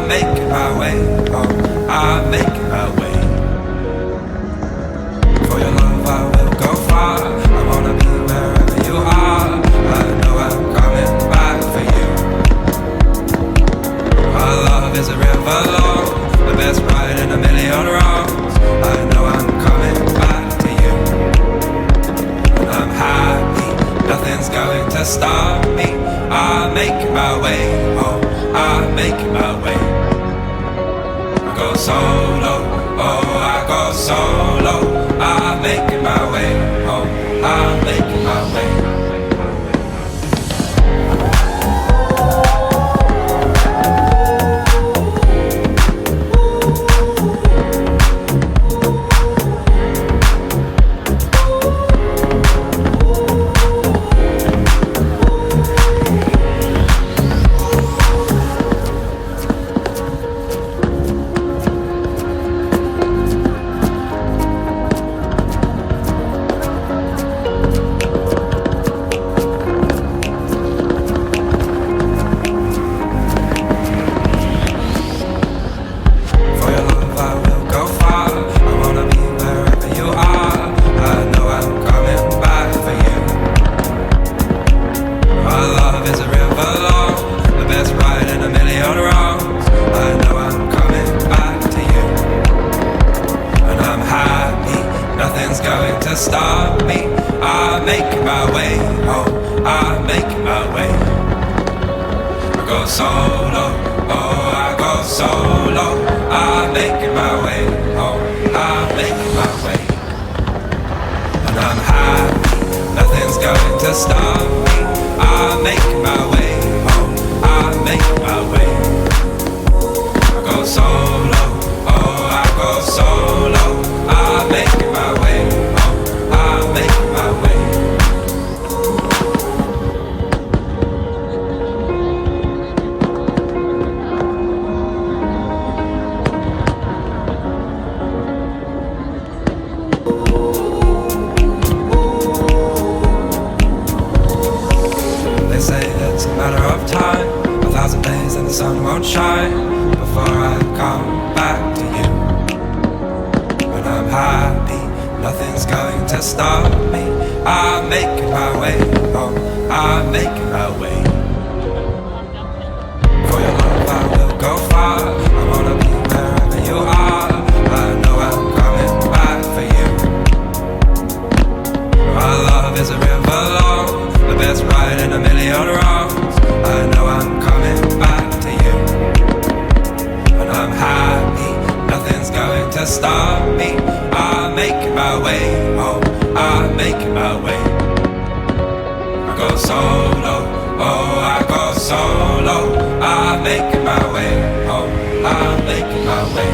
make my way home. I'm making my way. For your love I will go far. I wanna be wherever you are. I know I'm coming back for you. Our love is a river long, the best ride in a million wrongs. I know I'm coming back to you. And I'm happy, nothing's going to stop me. I'm making my way home. I'm making my way. I go solo, oh I go solo. I'm making my way home. I'm making my way. Stop me, I'm making my way home. I'm making my way. I go solo, oh I go solo. I'm making my way home. I'm making my way. And I'm happy, nothing's going to stop me. I'm making my way home. I'm making my way. I go solo, oh I go solo. I'm making my way home. I'm making my way. They say it's a matter of time, 1,000 days and the sun won't shine before I come back to you. When I'm happy, nothing's going to stop me. I'm making my way home. I'm making my way. For your love I will go far. I wanna be wherever you are. I know I'm coming back for you. Our love is a river long, the best ride in a million wrongs. I know I'm coming back to you. And I'm happy, nothing's going to stop me. I'm making my way home. I'm making my way. I go solo, oh I go solo. I'm making my way home. I'm making my way.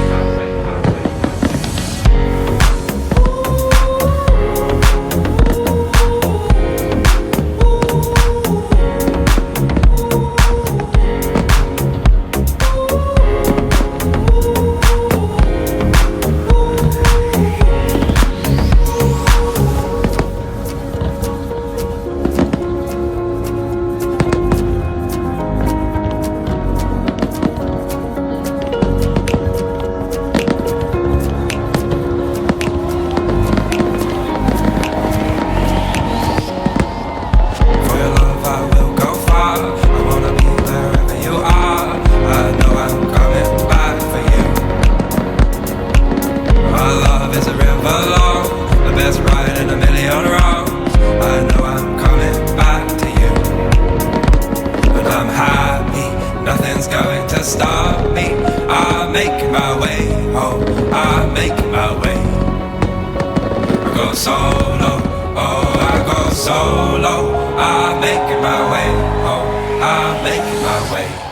Stop me, I'm making my way home. I'm making my way. I go solo, oh I go solo. I'm making my way home. I'm making my way.